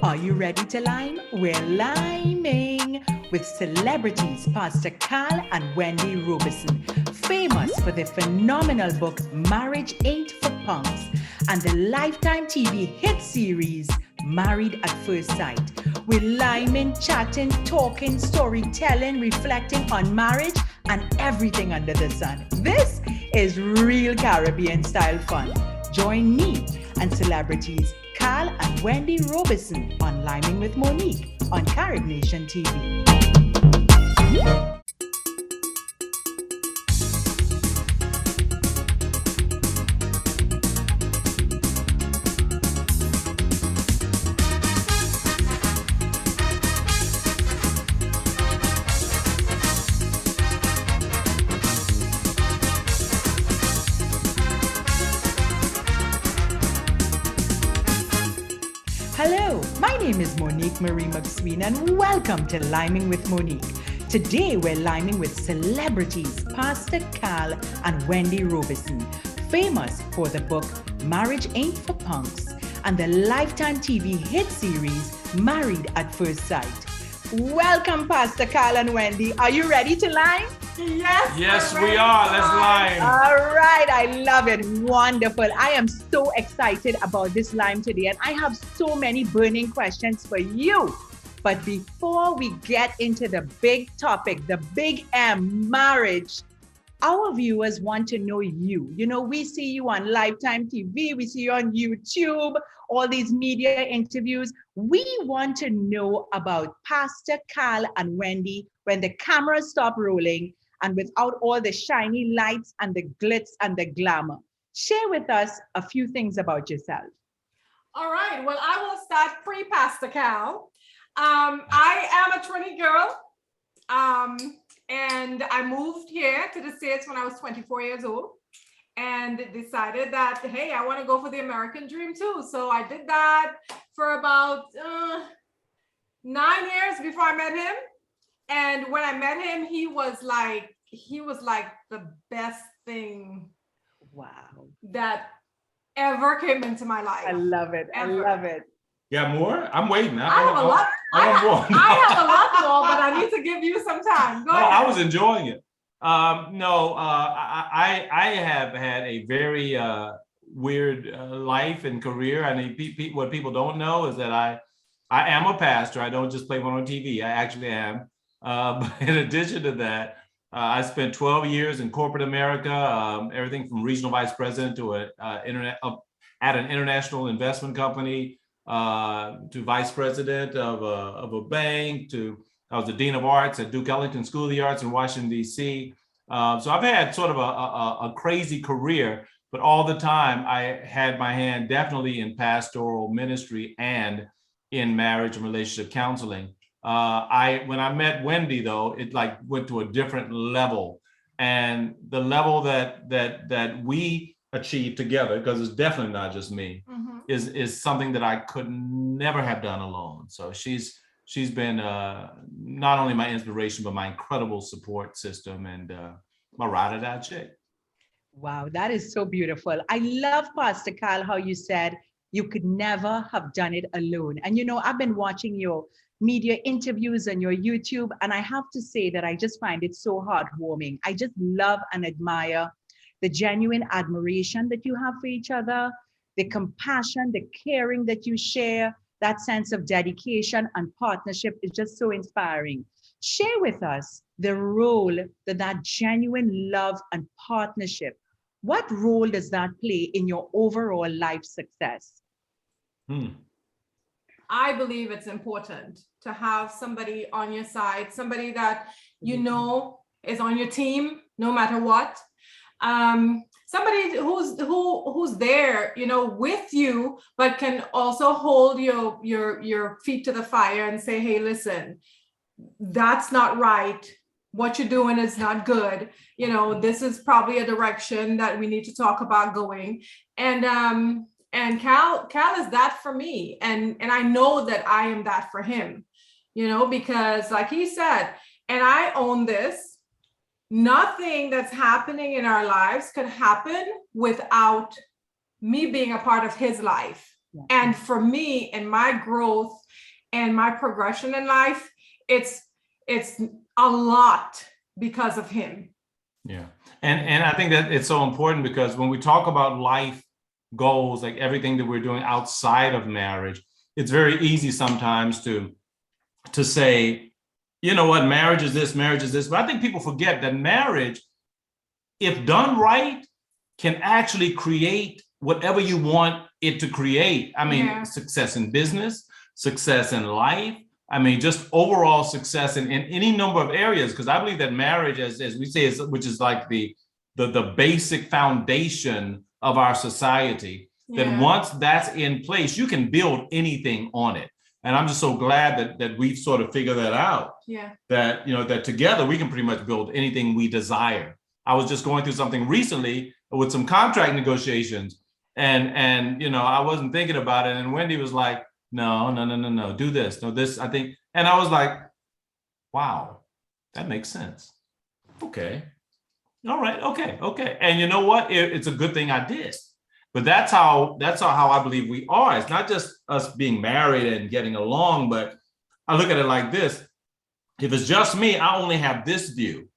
Are you ready to lime? We're liming with celebrities Pastor Cal and Wendy Roberson, famous for their phenomenal book Marriage Ain't for Punks and the Lifetime TV hit series Married at First Sight. We're liming, chatting, talking, storytelling, reflecting on marriage and everything under the sun. This is real Caribbean style fun. Join me and celebrities Cal and Wendy Roberson on Liming with Monique on Carib Nation TV. Hello, my name is Monique Marie McSween and welcome to Liming with Monique. Today we're liming with celebrities Pastor Cal and Wendy Roberson, famous for the book Marriage Ain't for Punks and the Lifetime TV hit series Married at First Sight. Welcome Pastor Cal and Wendy. Are you ready to lime? Yes, we are. Let's lime. All right. I love it. Wonderful. I am so excited about this lime today, and I have so many burning questions for you. But before we get into the big topic, the big M, marriage, our viewers want to know you. You know, we see you on Lifetime TV, we see you on YouTube, all these media interviews. We want to know about Pastor Cal and Wendy when the cameras stop rolling and without all the shiny lights and the glitz and the glamour. Share with us a few things about yourself. All right, well, I will start pre-Pastor Cal. I am a Trinity girl, and I moved here to the States when I was 24 years old and decided that, hey, I want to go for the American dream too. So I did that for about 9 years before I met him. And when I met him, he was like the best thing that ever came into my life. I love it. Ever. I love it. Got more? I'm waiting. I have a lot. I have a lot more, but I need to give you some time. Go ahead. I was enjoying it. I have had a very weird life and career. I mean, what people don't know is that I am a pastor. I don't just play one on TV. I actually am. But in addition to that, I spent 12 years in corporate America, everything from regional vice president to at an international investment company, to vice president of a bank, I was the dean of arts at Duke Ellington School of the Arts in Washington, D.C. So I've had sort of a crazy career, but all the time I had my hand definitely in pastoral ministry and in marriage and relationship counseling. When I met Wendy, though, it like went to a different level, and the level that we achieved together, because it's definitely not just me, is something that I could never have done alone. So she's been not only my inspiration, but my incredible support system and my ride or die chick. Wow, that is so beautiful. I love, Pastor Cal, how you said you could never have done it alone. And you know, I've been watching your media interviews on your YouTube, and I have to say that I just find it so heartwarming. I just love and admire the genuine admiration that you have for each other, the compassion, the caring that you share, that sense of dedication and partnership is just so inspiring. Share with us the role that genuine love and partnership, what role does that play in your overall life success? I believe it's important to have somebody on your side, somebody that you know is on your team no matter what. Somebody who's there, you know, with you, but can also hold your feet to the fire and say, hey, listen, that's not right. What you're doing is not good. You know, this is probably a direction that we need to talk about going. And Cal is that for me. And I know that I am that for him, you know, because like he said, and I own this, nothing that's happening in our lives could happen without me being a part of his life. Yeah. And for me and my growth and my progression in life, it's a lot because of him. Yeah. And I think that it's so important because when we talk about life goals, like everything that we're doing outside of marriage, it's very easy sometimes to say, you know what, marriage is this, marriage is this. But I think people forget that marriage, if done right, can actually create whatever you want it to create. I mean, success in business, success in life. I mean, just overall success in any number of areas, because I believe that marriage, as we say, which is like the basic foundation of our society, that once that's in place, you can build anything on it. And I'm just so glad that we've sort of figured that out. Yeah. That, you know, that together we can pretty much build anything we desire. I was just going through something recently with some contract negotiations, and you know, I wasn't thinking about it. And Wendy was like, no, do this, no, this, I think. And I was like, wow, that makes sense. Okay. All right. Okay. And you know what? It's a good thing I did. But that's how I believe we are. It's not just us being married and getting along, but I look at it like this. If it's just me, I only have this view.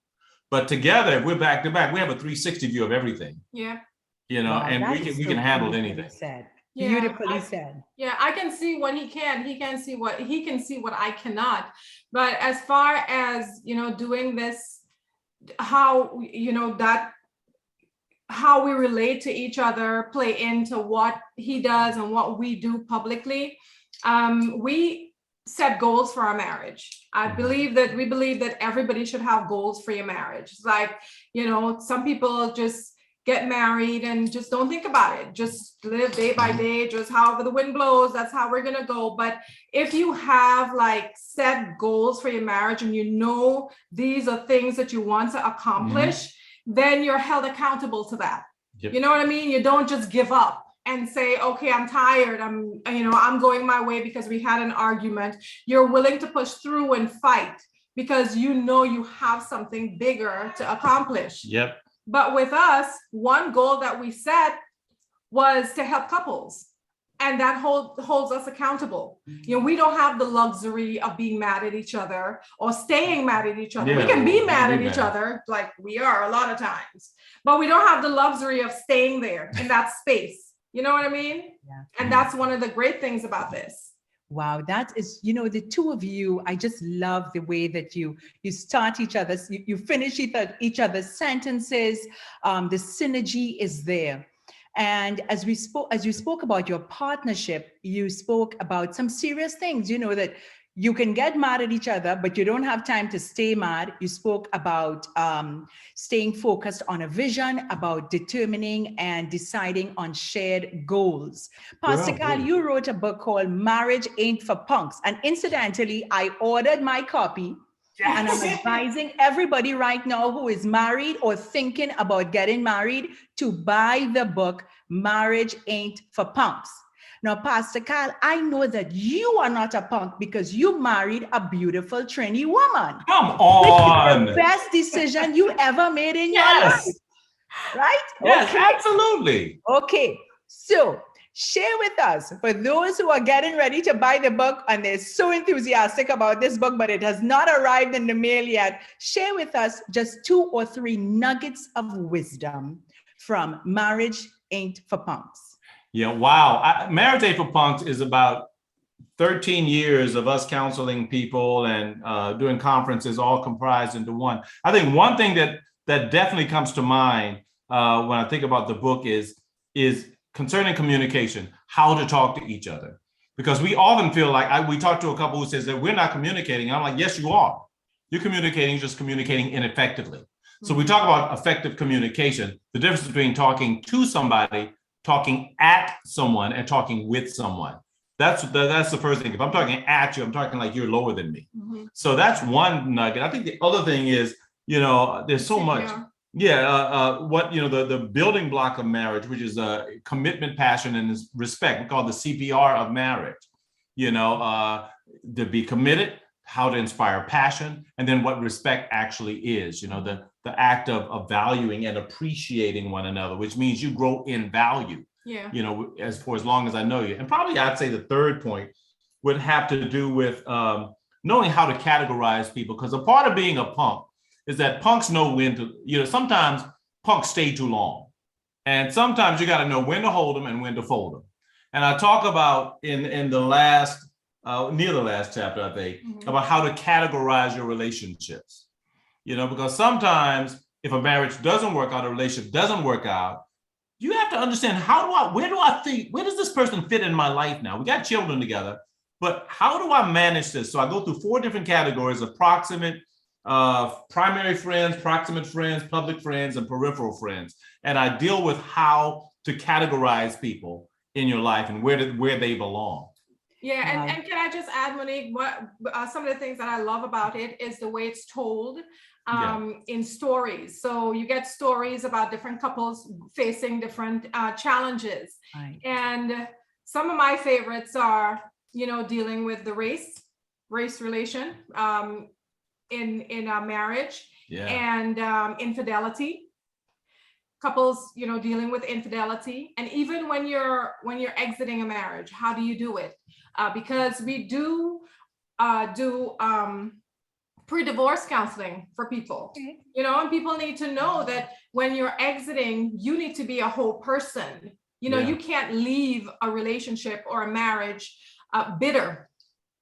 But together, if we're back to back, we have a 360 view of everything. Yeah. You know, and we can handle anything. Said. Yeah, Beautifully said. Yeah, I can see what he can see what I cannot. But as far as, you know, doing this, how, you know, that how we relate to each other play into what he does and what we do publicly. We set goals for our marriage. We believe that everybody should have goals for your marriage. It's like, you know, some people just get married and just don't think about it. Just live day by day, just however the wind blows, that's how we're gonna go. But if you have like set goals for your marriage and you know these are things that you want to accomplish, then you're held accountable to that. Yep. You know what I mean? You don't just give up and say, okay, I'm tired. I'm going my way because we had an argument. You're willing to push through and fight because you know you have something bigger to accomplish. Yep. But with us, one goal that we set was to help couples. And that holds us accountable. You know, we don't have the luxury of being mad at each other or staying mad at each other. We can be mad at each other, like we are a lot of times, but we don't have the luxury of staying there in that space. You know what I mean? Yeah. And that's one of the great things about this. Wow, that is, you know, the two of you, I just love the way that you start each other's, you finish each other's sentences. The synergy is there. And as you spoke about your partnership, you spoke about some serious things, you know, that you can get mad at each other, but you don't have time to stay mad. You spoke about staying focused on a vision, about determining and deciding on shared goals. Pastor Carl, you wrote a book called Marriage Ain't for Punks. And incidentally, I ordered my copy. Yes. And I'm advising everybody right now who is married or thinking about getting married to buy the book, Marriage Ain't for Punks. Now, Pastor Carl, I know that you are not a punk because you married a beautiful Trini woman. Come on. Which is the best decision you ever made in your life. Right? Yes, okay. Absolutely. Okay. So share with us, for those who are getting ready to buy the book and they're so enthusiastic about this book, but it has not arrived in the mail yet, share with us just 2 or 3 nuggets of wisdom from Marriage Ain't for Punks. Yeah, wow. Marriage Ain't for Punks is about 13 years of us counseling people and doing conferences all comprised into one. I think one thing that definitely comes to mind when I think about the book is concerning communication, how to talk to each other. Because we often feel like, we talked to a couple who says that we're not communicating. And I'm like, yes, you are. You're communicating, just communicating ineffectively. So we talk about effective communication, the difference between talking to somebody, talking at someone, and talking with someone. That's the first thing. If I'm talking at you, I'm talking like you're lower than me. Mm-hmm. So that's one nugget. I think the other thing is, you know, there's so much. What, you know, the building block of marriage, which is commitment, passion, and respect. We call it the CPR of marriage. You know, to be committed, how to inspire passion, and then what respect actually is. You know, the act of valuing and appreciating one another, which means you grow in value. Yeah. You know, for as long as I know you. And probably I'd say the third point would have to do with knowing how to categorize people. Because a part of being a punk is that punks know when to, sometimes punks stay too long. And sometimes you got to know when to hold them and when to fold them. And I talk about in the last, near the last chapter, I think, about how to categorize your relationships. Because sometimes if a marriage doesn't work out, a relationship doesn't work out, you have to understand where does this person fit in my life now? We got children together, but how do I manage this? So I go through 4 different categories of proximate, primary friends, proximate friends, public friends, and peripheral friends. And I deal with how to categorize people in your life and where they belong. Yeah, and can I just add, Monique, some of the things that I love about it is the way it's told in stories. So you get stories about different couples facing different challenges. Right. And some of my favorites are, dealing with the race relation in a marriage and infidelity. Couples, dealing with infidelity, and even when you're exiting a marriage, how do you do it? Because we do pre-divorce counseling for people, and people need to know that when you're exiting, you need to be a whole person. You can't leave a relationship or a marriage bitter.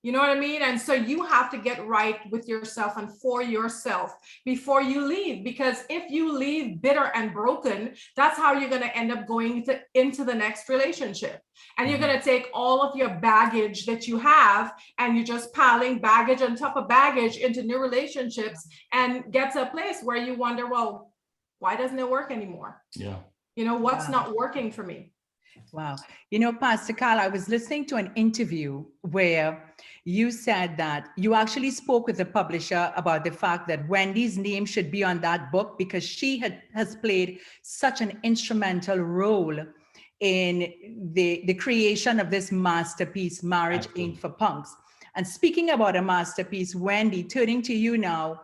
You know what I mean? And so you have to get right with yourself and for yourself before you leave, because if you leave bitter and broken, that's how you're going to end up going into the next relationship. And you're going to take all of your baggage that you have and you're just piling baggage on top of baggage into new relationships and get to a place where you wonder, well, why doesn't it work anymore? Yeah. What's not working for me? Wow. Pastor Carl, I was listening to an interview where you said that you actually spoke with the publisher about the fact that Wendy's name should be on that book because she has played such an instrumental role in the creation of this masterpiece, Marriage Ain't for Punks. And speaking about a masterpiece, Wendy, turning to you now,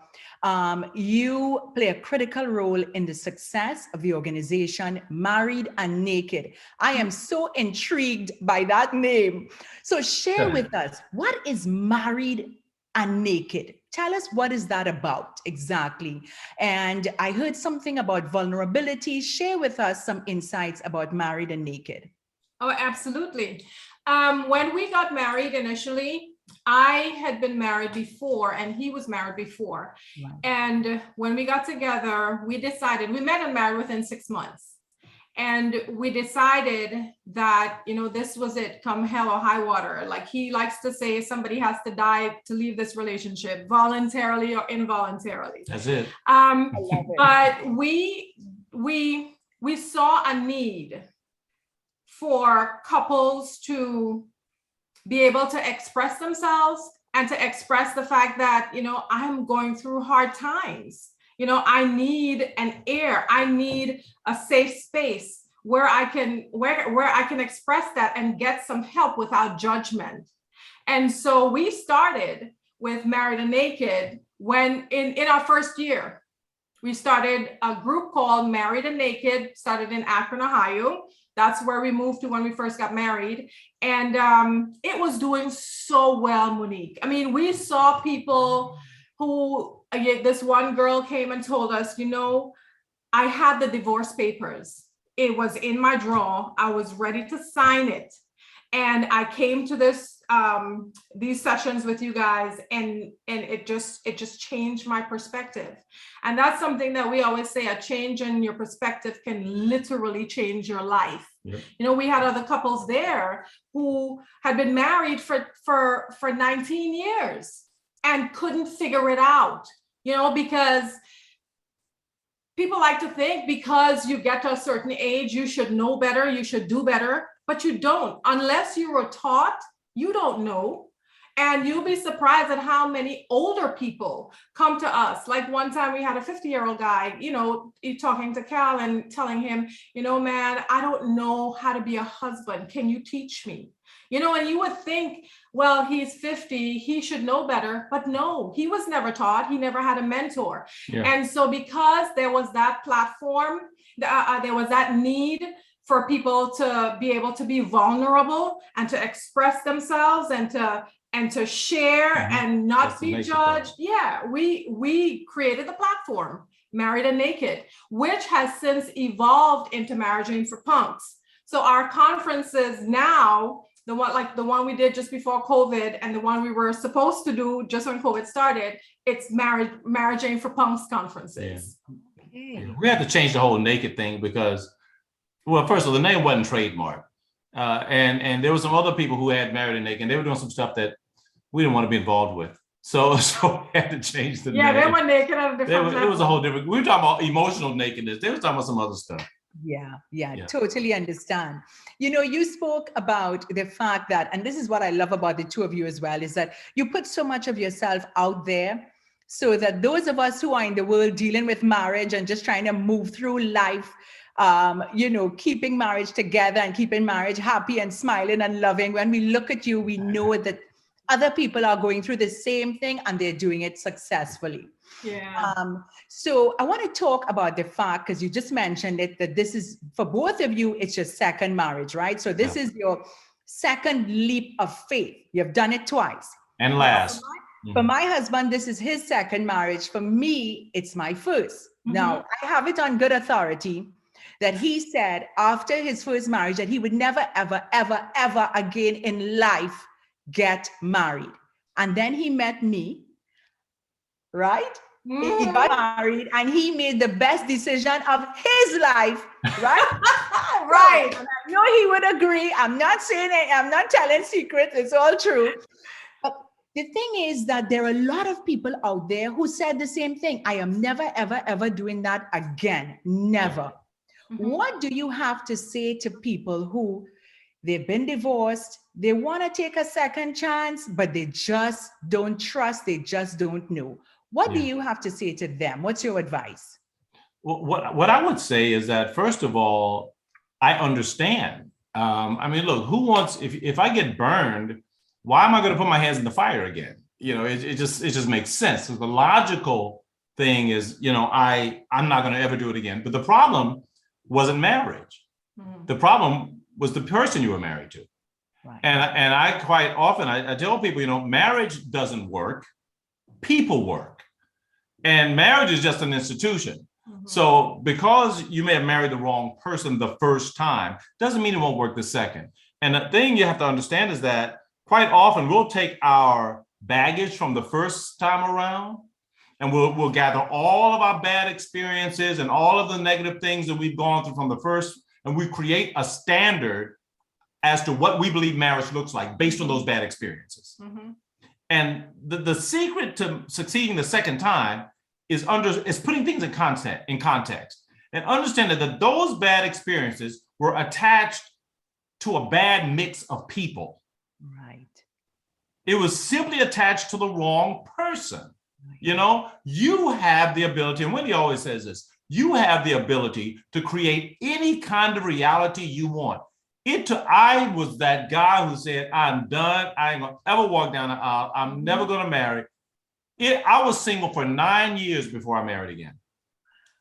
you play a critical role in the success of the organization Married and Naked. I am so intrigued by that name. So share with us, what is Married and Naked? Tell us, what is that about exactly? And I heard something about vulnerability. Share with us some insights about Married and Naked. Oh, absolutely. When we got married initially, I had been married before and he was married before. Wow. And when we got together, we met and married within 6 months. And we decided that, this was it, come hell or high water. Like he likes to say, somebody has to die to leave this relationship, voluntarily or involuntarily. That's it. But we saw a need for couples to be able to express themselves and to express the fact that, I'm going through hard times. I need an air. I need a safe space where I can express that and get some help without judgment. And so we started with Married and Naked when in our first year. We started a group called Married and Naked, started in Akron, Ohio. That's where we moved to when we first got married. And it was doing so well, Monique. I mean, we saw people who, this one girl came and told us, I had the divorce papers. It was in my drawer. I was ready to sign it. And I came to these sessions with you guys, and it just changed my perspective. And that's something that we always say, a change in your perspective can literally change your life. Yep. We had other couples there who had been married for 19 years and couldn't figure it out, because people like to think because you get to a certain age, you should know better, you should do better, but you don't. Unless you were taught, you don't know. And you'll be surprised at how many older people come to us. Like one time we had a 50-year-old guy, talking to Cal and telling him, man, I don't know how to be a husband. Can you teach me? And you would think, well, he's 50, he should know better. But no, he was never taught. He never had a mentor. Yeah. And so because there was that platform, there was that need for people to be able to be vulnerable and to express themselves and to share and not be judged. Yeah, we created the platform, Married and Naked, which has since evolved into Marriage Ain't for Punks. So our conferences now, the one we did just before COVID and the one we were supposed to do just when COVID started, it's Marriage Ain't for Punks conferences. Yeah. We had to change the whole naked thing because, well, first of all, the name wasn't trademarked. And there were some other people who had Married and Naked, and they were doing some stuff that we didn't want to be involved with. So we had to change the name. Yeah, they were naked at a different level. It was a whole different, we were talking about emotional nakedness. They were talking about some other stuff. Yeah, totally understand. You know, you spoke about the fact that, and this is what I love about the two of you as well, is that you put so much of yourself out there so that those of us who are in the world dealing with marriage and just trying to move through life, you know, keeping marriage together and keeping marriage happy and smiling and loving, when we look at you, we know that other people are going through the same thing and they're doing it successfully. Yeah. So I want to talk about the fact, because you just mentioned it, that this is, for both of you, it's your second marriage, right? So this is your second leap of faith. You've done it twice. And last. For my husband, this is his second marriage. For me, it's my first. Now, I have it on good authority that he said after his first marriage that he would never, ever, ever, ever again in life get married. And then he met me, right? He got married and he made the best decision of his life, right? Right. And I know he would agree. I'm not saying it, I'm not telling secrets, it's all true. But the thing is that there are a lot of people out there who said the same thing. I am never, ever, ever doing that again. Never. What do you have to say to people who they've been divorced, they want to take a second chance, but they just don't trust, they just don't know? What do you have to say to them? What's your advice? Well, what I would say is that, first of all, I understand. I mean, look, who wants, if I get burned, why am I going to put my hands in the fire again? You know, it just makes sense. So the logical thing is, you know, I'm not going to ever do it again. But the problem wasn't marriage. The problem was the person you were married to. Right. And I quite often, I tell people, you know, marriage doesn't work, people work. And marriage is just an institution. So because you may have married the wrong person the first time, doesn't mean it won't work the second. And the thing you have to understand is that quite often we'll take our baggage from the first time around and we'll gather all of our bad experiences and all of the negative things that we've gone through from the first, and we create a standard as to what we believe marriage looks like based on those bad experiences. And the secret to succeeding the second time is putting things in context and understanding that those bad experiences were attached to a bad mix of people. Right. It was simply attached to the wrong person. You know, you have the ability, and Wendy always says this, you have the ability to create any kind of reality you want. I was that guy who said, I'm done. I ain't gonna ever walk down the aisle. I'm never gonna marry. I was single for 9 years before I married again.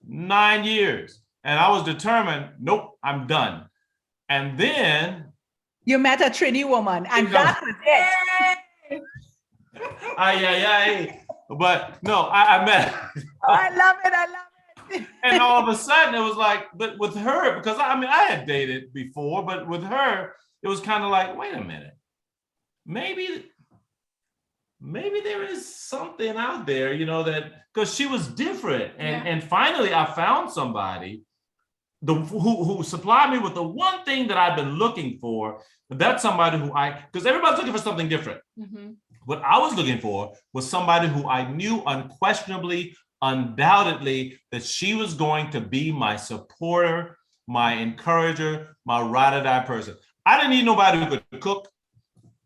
9 years. And I was determined, nope, I'm done. And then you met a Trini woman, and that was it. But no, I met her. Oh, I love it. And all of a sudden it was like, but with her, because I had dated before, but with her, it was kind of like, wait a minute, maybe there is something out there, you know, that, because she was different. And finally I found somebody who supplied me with the one thing that I've been looking for. That's somebody because everybody's looking for something different. What I was looking for was somebody who I knew unquestionably, undoubtedly, that she was going to be my supporter, my encourager, my ride or die person. I didn't need nobody who could cook.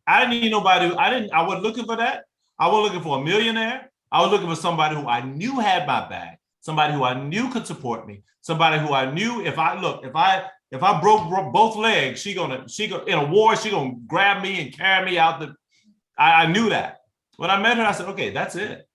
I didn't need nobody I wasn't looking for that. I wasn't looking for a millionaire. I was looking for somebody who I knew had my back, somebody who I knew could support me, somebody who I knew if I broke both legs, she gonna in a war, she gonna grab me and carry me out I knew that. When I met her, I said, okay, that's it.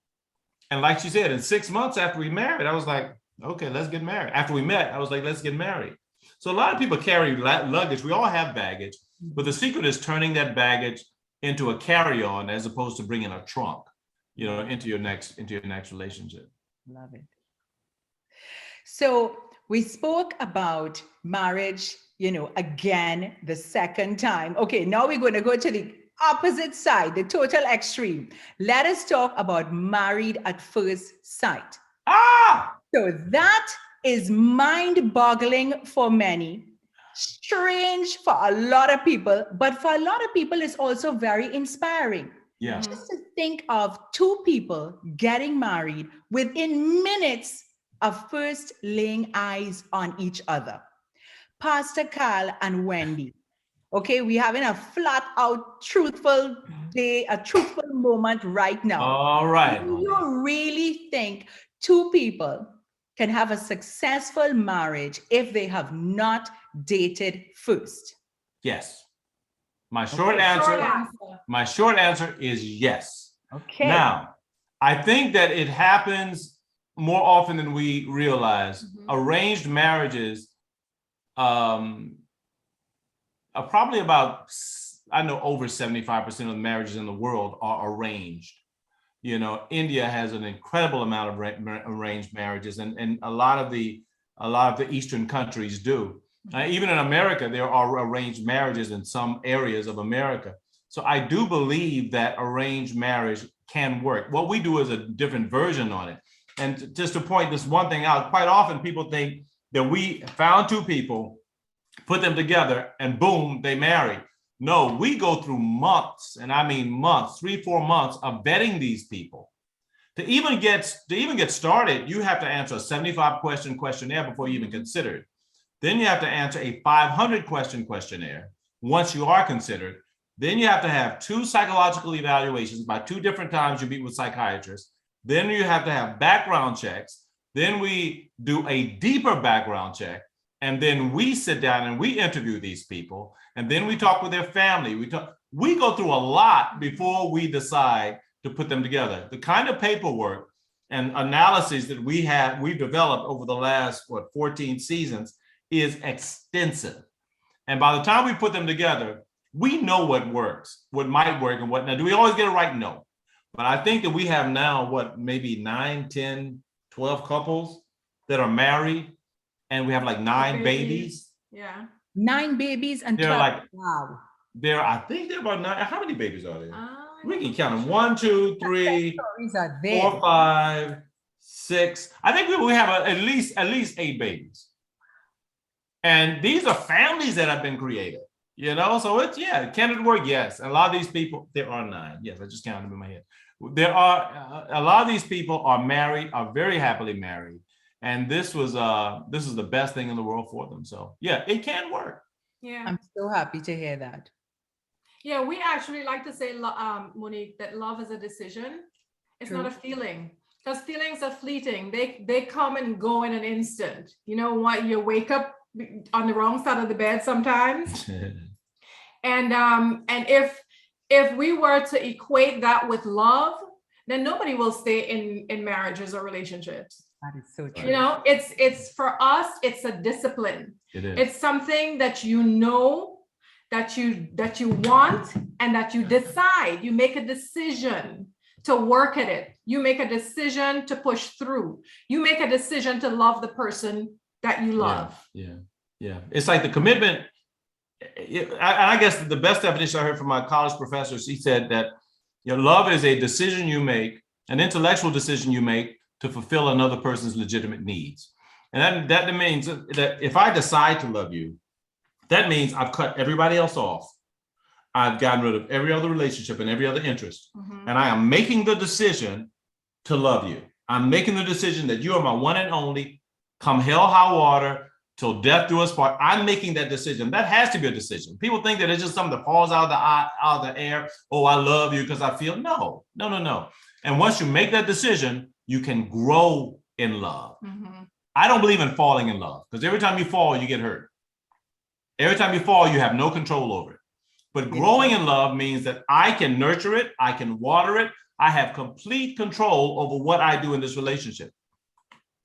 And like she said, in 6 months after we married, I was like, okay, let's get married. After we met, I was like, let's get married. So a lot of people carry luggage. We all have baggage, but the secret is turning that baggage into a carry-on as opposed to bringing a trunk, into your next relationship. Love it. So we spoke about marriage, again, the second time. Okay, now we're going to go to the opposite side, the total extreme. Let us talk about married at first sight. So that is mind-boggling for many, strange for a lot of people, but for a lot of people, it's also very inspiring. Yeah. Just to think of two people getting married within minutes of first laying eyes on each other. Pastor Cal and Wendy. Okay, we're having a flat out truthful day, a truthful moment right now. All right. Do you really think two people can have a successful marriage if they have not dated first? Yes. My short answer is yes. Okay. Now, I think that it happens more often than we realize. Arranged marriages are probably about, over 75% of the marriages in the world are arranged. India has an incredible amount of arranged marriages, and a lot of the Eastern countries do. Even in America, there are arranged marriages in some areas of America. So I do believe that arranged marriage can work. What we do is a different version on it. And just to point this one thing out, quite often people think that we found two people, put them together, and boom, they marry. No, we go through months, and I mean months, 3-4 months of vetting these people. To even get started, you have to answer a 75-question questionnaire before you even consider it. Then you have to answer a 500-question questionnaire once you are considered. Then you have to have 2 psychological evaluations by 2 different times you meet with psychiatrists. Then you have to have background checks. Then we do a deeper background check. And then we sit down and we interview these people. And then we talk with their family. We go through a lot before we decide to put them together. The kind of paperwork and analysis that we've developed over the last, 14 seasons is extensive. And by the time we put them together, we know what works, what might work and what not. Do we always get it right? No. But I think that we have now, maybe 9, 10, 12 couples that are married, and we have like 9 babies. Yeah. 9 babies and 12. Wow. I think there are about 9. How many babies are there? We can count them. 1, 2, 3, 4, 5, 6. I think we have at least 8 babies. And these are families that have been created, so can it work? Yes. And a lot of these people, there are 9. Yes, I just counted them in my head. There are, a lot of these people are married, are very happily married. And this is the best thing in the world for them. So yeah, it can work. Yeah. I'm so happy to hear that. Yeah, we actually like to say, Monique, that love is a decision. It's True. not a feeling, because feelings are fleeting. They come and go in an instant. You know what? You wake up on the wrong side of the bed sometimes. And if we were to equate that with love, then nobody will stay in marriages or relationships. That is so true. It's for us, it's a discipline. It is. It's something that that you want and that you decide. You make a decision to work at it. You make a decision to push through. You make a decision to love the person that you love. Yeah. It's like the commitment. I guess the best definition I heard from my college professors, he said that love is a decision you make, an intellectual decision you make to fulfill another person's legitimate needs. And that means that if I decide to love you, that means I've cut everybody else off. I've gotten rid of every other relationship and every other interest. And I am making the decision to love you. I'm making the decision that you are my one and only, come hell, high water, till death do us part. I'm making that decision. That has to be a decision. People think that it's just something that falls out of the air. Oh, I love you because I feel. No. And once you make that decision, you can grow in love. I don't believe in falling in love, because every time you fall, you get hurt. Every time you fall, you have no control over it. But growing in love means that I can nurture it, I can water it, I have complete control over what I do in this relationship.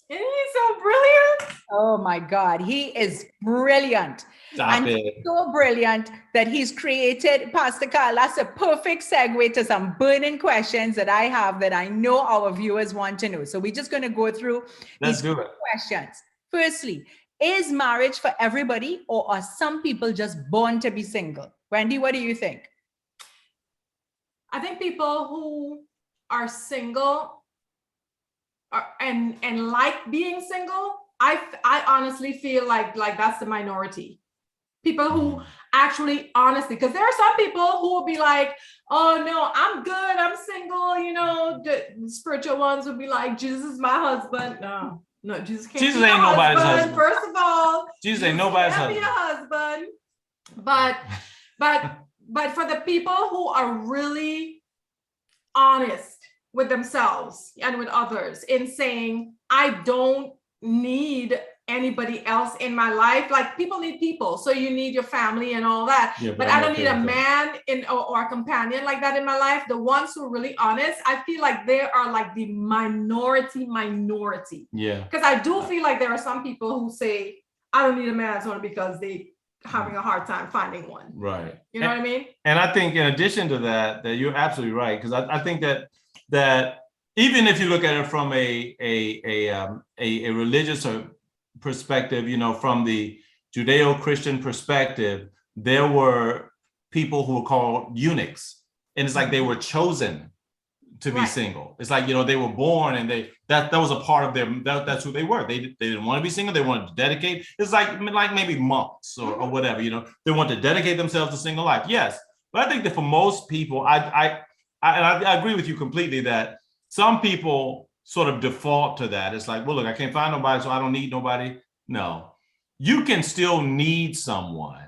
Isn't he so brilliant? Oh my God, he is brilliant. Stop it. So brilliant that he's created, Pastor Carl, that's a perfect segue to some burning questions that I have that I know our viewers want to know. So we're just going to go through Let's these do it. questions. Firstly, is marriage for everybody, or are some people just born to be single? Wendy, what do you think? I think people who are single and like being single, I honestly feel like that's the minority. People who actually honestly, because there are some people who will be like, oh no, I'm good, I'm single, you know, the spiritual ones will be like, Jesus is my husband. No, Jesus can't Jesus be ain't your nobody's husband. First of all, Jesus ain't nobody's can't be husband. a husband. But for the people who are really honest with themselves and with others in saying, I don't need anybody else in my life. Like, people need people, so you need your family and all that. Yeah, but I don't need a man or a companion like that in my life. The ones who are really honest, I feel like they are like the minority. Yeah. Because I do feel like there are some people who say, I don't need a man, only because they having a hard time finding one. Right. You know what I mean? And I think in addition to that you're absolutely right. Because I think that even if you look at it from a religious or perspective, you know, from the Judeo-Christian perspective, there were people who were called eunuchs, and it's like they were chosen to be single. It's like, you know, they were born and that was a part of them. That's who they were. They didn't want to be single. They wanted to dedicate. It's like maybe monks or whatever, you know, they want to dedicate themselves to single life. Yes. But I think that for most people, I agree with you completely that some people sort of default to that. It's like, well, look, I can't find nobody, so I don't need nobody. No, you can still need someone,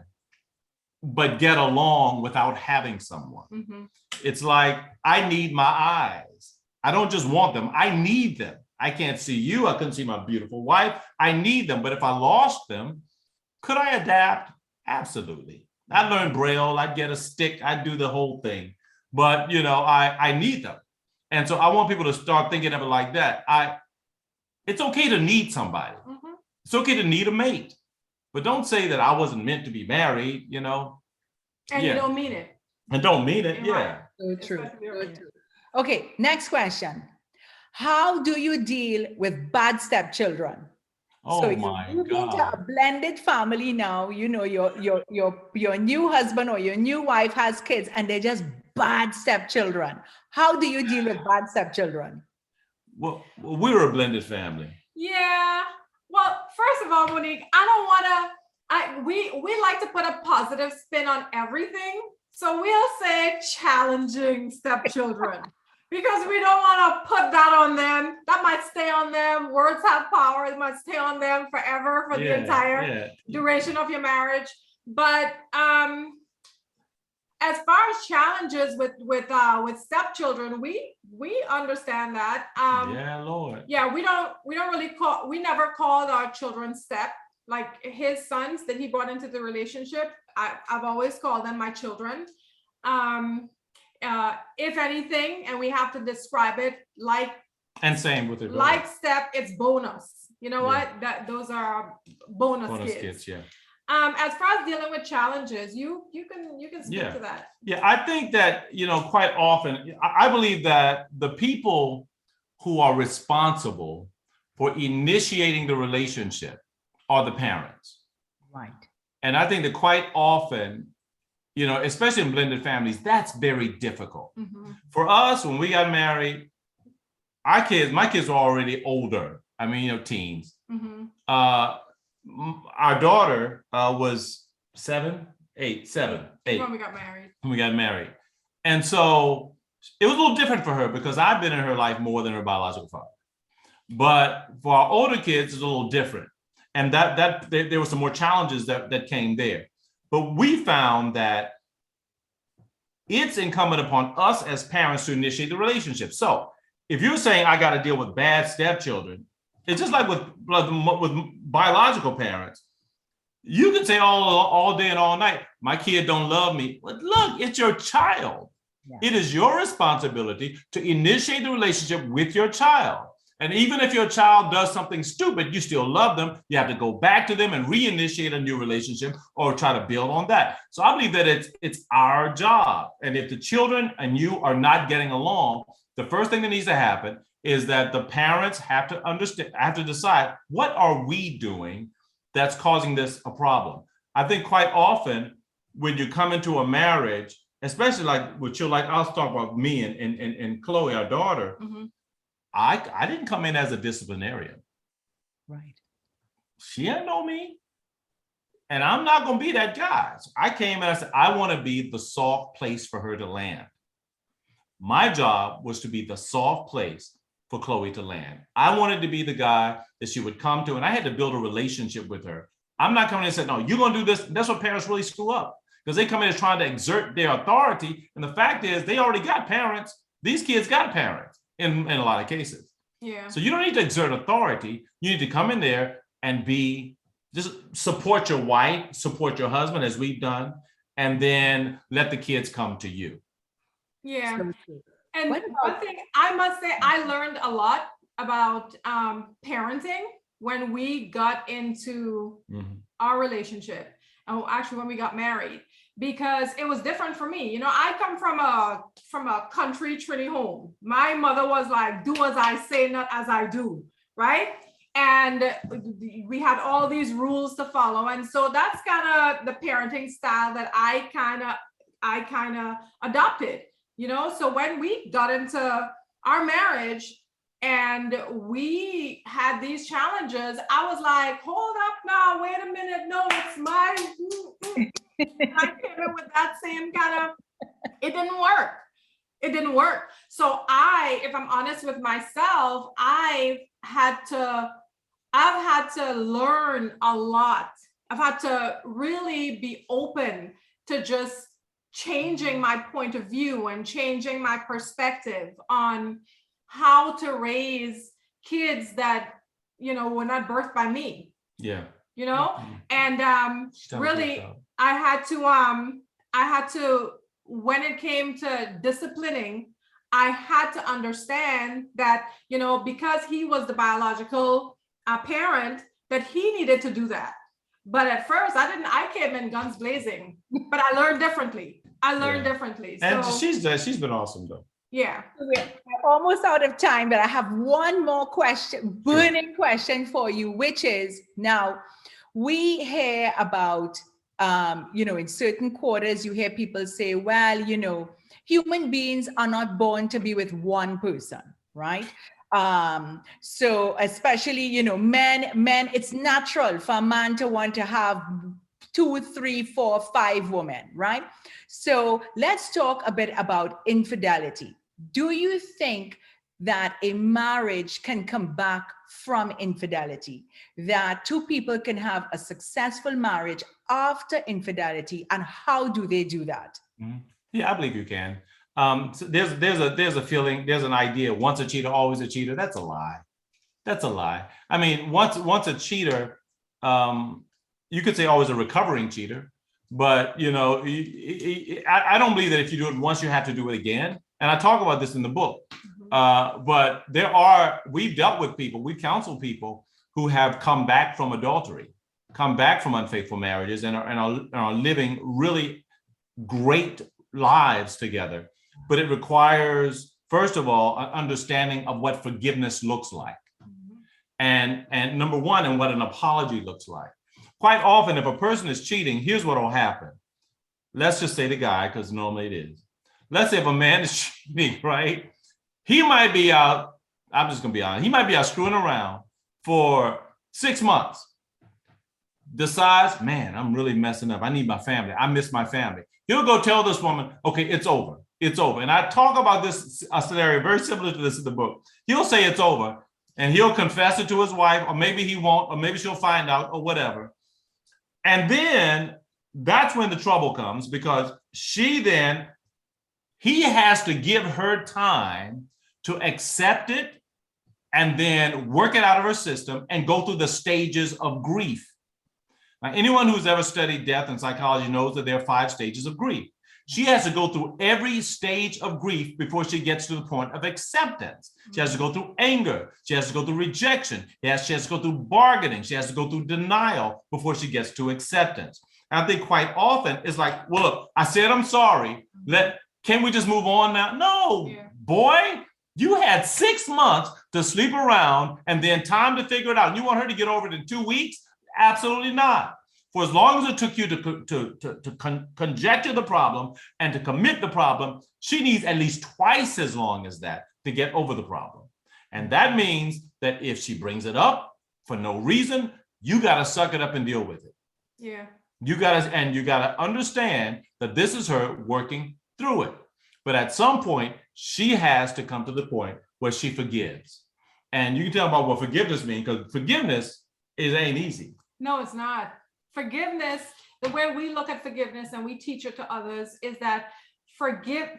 but get along without having someone. Mm-hmm. It's like, I need my eyes. I don't just want them. I need them. I can't see you. I couldn't see my beautiful wife. I need them. But if I lost them, could I adapt? Absolutely. I learned Braille. I'd get a stick. I'd do the whole thing. But, you know, I need them. And so I want people to start thinking of it like that. It's okay to need somebody. Mm-hmm. It's okay to need a mate. But don't say that I wasn't meant to be married, you know. And you don't mean it. And don't mean it, yeah. So true. So true. Okay, next question. How do you deal with bad stepchildren? Oh, so my God. You're into a blended family now, you know, your new husband or your new wife has kids and they're just bad stepchildren. How do you deal with bad stepchildren? Well, we were a blended family. Yeah. Well, first of all, Monique, we like to put a positive spin on everything. So we'll say challenging stepchildren because we don't want to put that on them. That might stay on them. Words have power. It might stay on them forever for the entire duration of your marriage. But as far as challenges with stepchildren, we understand that. Lord. Yeah, we never called our children step. Like his sons that he brought into the relationship, I've always called them my children. If anything, and we have to describe it like. And same with it. Like step, it's bonus. You know what? Those are bonus kids. Yeah. As far as dealing with challenges, you can speak to that. Yeah, I think that, you know, quite often, I believe that the people who are responsible for initiating the relationship are the parents. Right. And I think that quite often, you know, especially in blended families, that's very difficult. Mm-hmm. For us, when we got married, my kids were already older. I mean, you know, teens. Mm-hmm. Our daughter was 7, 8. When we got married. And so it was a little different for her because I've been in her life more than her biological father. But for our older kids, it's a little different. And that there were some more challenges that came there. But we found that it's incumbent upon us as parents to initiate the relationship. So if you're saying I got to deal with bad stepchildren, it's just like with biological parents. You can say all day and all night, my kid don't love me. But look, it's your child. Yeah. It is your responsibility to initiate the relationship with your child. And even if your child does something stupid, you still love them. You have to go back to them and reinitiate a new relationship or try to build on that. So I believe that it's our job. And if the children and you are not getting along, the first thing that needs to happen is that the parents have to understand, have to decide, what are we doing that's causing this a problem? I think quite often when you come into a marriage, especially like with children, like I'll talk about me and Chloe, our daughter, I didn't come in as a disciplinarian. Right. She didn't know me. And I'm not going to be that guy. So I came and I said, I want to be the soft place for her to land. My job was to be the soft place for Chloe to land. I wanted to be the guy that she would come to, and I had to build a relationship with her. I'm not coming in and saying, no, you're going to do this. That's what parents really screw up, because they come in and trying to exert their authority. And the fact is, they already got parents. These kids got parents in a lot of cases. Yeah. So you don't need to exert authority. You need to come in there and just support your wife, support your husband, as we've done, and then let the kids come to you. Yeah. So And what one thing I must say, I learned a lot about parenting when we got into our relationship, and actually when we got married, because it was different for me. You know, I come from a country Trinity home. My mother was like, do as I say, not as I do, right? And we had all these rules to follow. And so that's kind of the parenting style that I kind of adopted. You know, so when we got into our marriage and we had these challenges, I was like, hold up now, wait a minute. No, it's my, I came in with that same kind of, it didn't work. It didn't work. So if I'm honest with myself, I've had to learn a lot. I've had to really be open to just changing my point of view and changing my perspective on how to raise kids that, you know, were not birthed by me. Yeah. You know, and really, I had to, when it came to disciplining, I had to understand that, you know, because he was the biological parent, that he needed to do that. But at first I came in guns blazing, but I learned differently. Differently. And so, she's been awesome though. Yeah. we're almost out of time, but I have one more burning question for you, which is, now we hear about, you know, in certain quarters, you hear people say, well, you know, human beings are not born to be with one person, right? So especially, you know, men, it's natural for a man to want to have 2, 3, 4, 5 women, right? So let's talk a bit about infidelity. Do you think that a marriage can come back from infidelity, that 2 people can have a successful marriage after infidelity, and how do they do that? Yeah, I believe you can. So there's a feeling, there's an idea, once a cheater, always a cheater. That's a lie. That's a lie. I mean, once a cheater, you could say always a recovering cheater, but you know, I don't believe that if you do it once, you have to do it again. And I talk about this in the book. But we've dealt with people, we've counseled people who have come back from adultery, come back from unfaithful marriages, and are living really great lives together. But it requires, first of all, an understanding of what forgiveness looks like. And number one, and what an apology looks like. Quite often, if a person is cheating, here's what will happen. Let's just say the guy, because normally it is. Let's say if a man is cheating, right? He might be out, I'm just going to be honest, he might be out screwing around for 6 months. Decides, man, I'm really messing up. I need my family. I miss my family. He'll go tell this woman, okay, it's over. It's over. And I talk about this a scenario very similar to this in the book. He'll say it's over, and he'll confess it to his wife, or maybe he won't, or maybe she'll find out, or whatever. And then that's when the trouble comes, because he has to give her time to accept it and then work it out of her system and go through the stages of grief. Now, anyone who's ever studied death and psychology knows that there are 5 stages of grief. She has to go through every stage of grief before she gets to the point of acceptance. She has to go through anger. She has to go through rejection. She has to go through bargaining. She has to go through denial before she gets to acceptance. And I think quite often it's like, well, look, I said I'm sorry. Can we just move on now? No, boy, you had 6 months to sleep around and then time to figure it out. And you want her to get over it in 2 weeks? Absolutely not. For as long as it took you to conjecture the problem and to commit the problem, she needs at least twice as long as that to get over the problem. And that means that if she brings it up for no reason, you got to suck it up and deal with it. Yeah. You got to understand that this is her working through it. But at some point, she has to come to the point where she forgives. And you can tell about what forgiveness means, because forgiveness ain't easy. No, it's not. Forgiveness, the way we look at forgiveness and we teach it to others is that forgiveness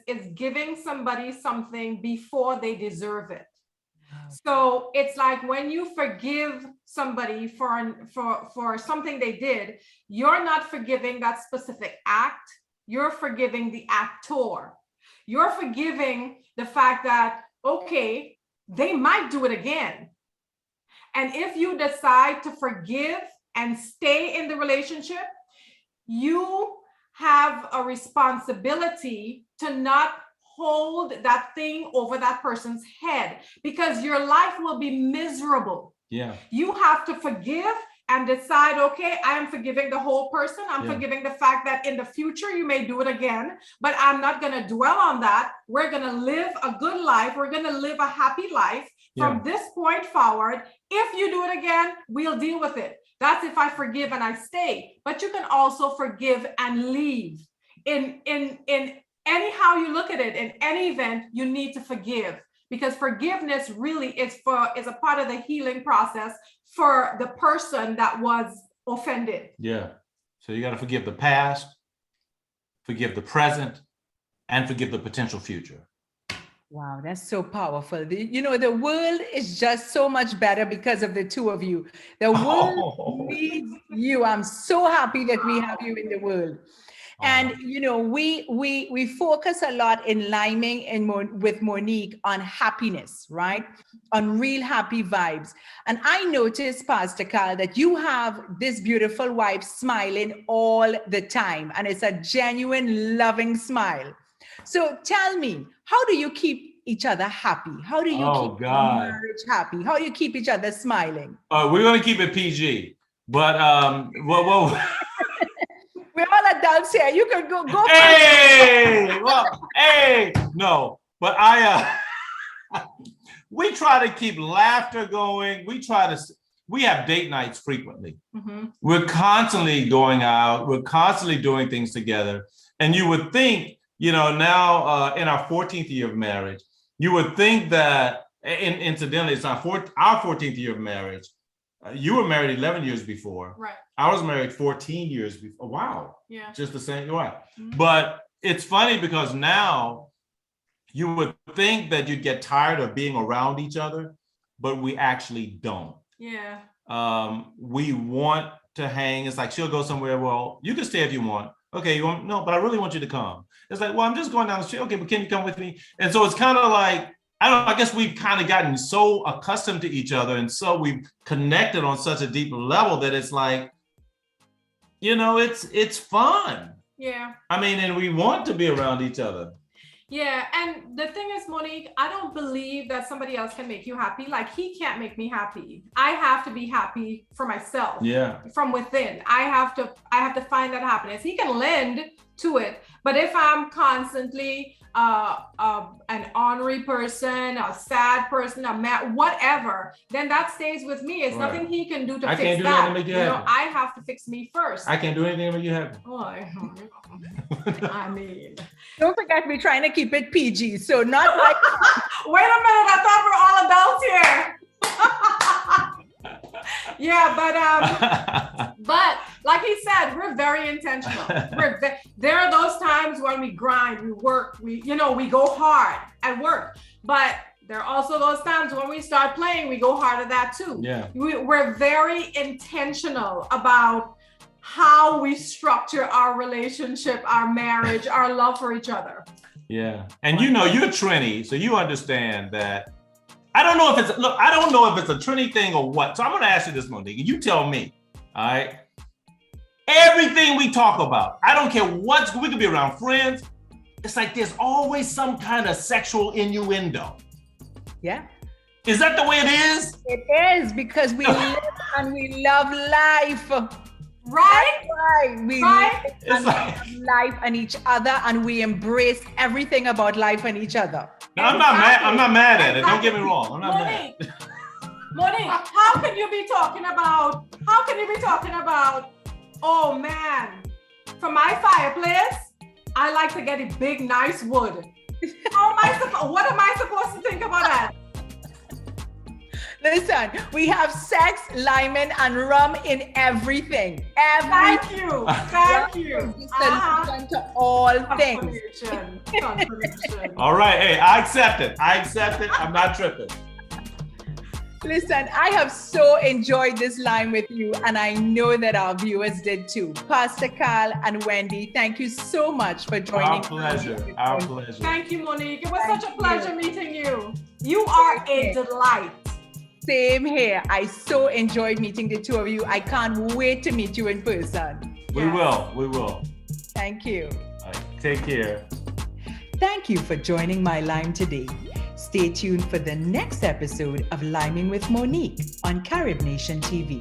is giving somebody something before they deserve it. So it's like when you forgive somebody for something they did, you're not forgiving that specific act. You're forgiving the actor. You're forgiving the fact that, okay, they might do it again. And if you decide to forgive and stay in the relationship, you have a responsibility to not hold that thing over that person's head, because your life will be miserable. Yeah. You have to forgive and decide, okay, I am forgiving the whole person. I'm forgiving the fact that in the future you may do it again, but I'm not going to dwell on that. We're going to live a good life. We're going to live a happy life from this point forward. If you do it again, we'll deal with it. That's if I forgive and I stay. But you can also forgive and leave. In anyhow you look at it, in any event, you need to forgive, because forgiveness really is a part of the healing process for the person that was offended. Yeah. So you got to forgive the past, forgive the present, and forgive the potential future. Wow, that's so powerful. The world is just so much better because of the two of you. The world needs you. I'm so happy that we have you in the world. And we focus a lot in Liming with Monique on happiness, right? On real happy vibes. And I noticed, Pastor Carl, that you have this beautiful wife smiling all the time, and it's a genuine, loving smile. So tell me, how do you keep each other happy? How do you keep your marriage happy? How do you keep each other smiling? We're going to keep it PG, but whoa. We're all adults here. You can go. No, but we try to keep laughter going. We have date nights frequently. Mm-hmm. We're constantly going out. We're constantly doing things together. And you would think, now in our 14th year of marriage, you would think that, incidentally, it's our 14th year of marriage. You were married 11 years before. Right. I was married 14 years before. Wow. Yeah. Just the same way. Mm-hmm. But it's funny because now you would think that you'd get tired of being around each other, but we actually don't. Yeah. We want to hang. It's like she'll go somewhere. Well, you can stay if you want. Okay, you want? No, but I really want you to come. It's like, well, I'm just going down the street. Okay, but can you come with me? And so it's kind of like, I don't know, I guess we've kind of gotten so accustomed to each other, and so we've connected on such a deep level that it's like, it's fun. Yeah. I mean, and we want to be around each other. Yeah. And the thing is, Monique, I don't believe that somebody else can make you happy. Like, he can't make me happy. I have to be happy for myself. Yeah. From within. I have to find that happiness. He can lend to it. But if I'm constantly an ornery person, a sad person, a mad, whatever, then that stays with me. It's nothing he can do to fix that. I have to fix me first. I can't do anything to make you happy. I mean, don't forget we're trying to keep it PG, so not like. Wait a minute, I thought we're all adults here. Yeah, but like he said, we're very intentional. There are those times when we grind, we work, we go hard at work. But there are also those times when we start playing, we go hard at that too. Yeah. We're very intentional about how we structure our relationship, our marriage, our love for each other. Yeah. And you know, you're Trini, so you understand that. I don't know if it's a Trini thing or what. So I'm going to ask you this, Monique, and you tell me. All right. Everything we talk about, I don't care what, we could be around friends. It's like there's always some kind of sexual innuendo. Yeah. Is that the way it is? It is, because we live and we love life. Right? Right. We live and love life and each other, and we embrace everything about life and each other. No, I'm not mad. I'm not mad at it. Don't get me wrong. I'm not mad. Monique, how can you be talking about, oh man, for my fireplace, I like to get a big, nice wood. What am I supposed to think about that? Listen, we have sex, lemon, and rum in everything. Thank you. Solution to all things. Confirmation. All right. Hey, I accept it. I'm not tripping. Listen, I have so enjoyed this line with you, and I know that our viewers did too. Pastor Cal and Wendy, thank you so much for joining. Our pleasure. Thank you, Monique. It was such a pleasure meeting you. You are a delight. Same here. I so enjoyed meeting the two of you. I can't wait to meet you in person. We will. Thank you. All right, take care. Thank you for joining my Lime today. Stay tuned for the next episode of Liming with Monique on Carib Nation TV.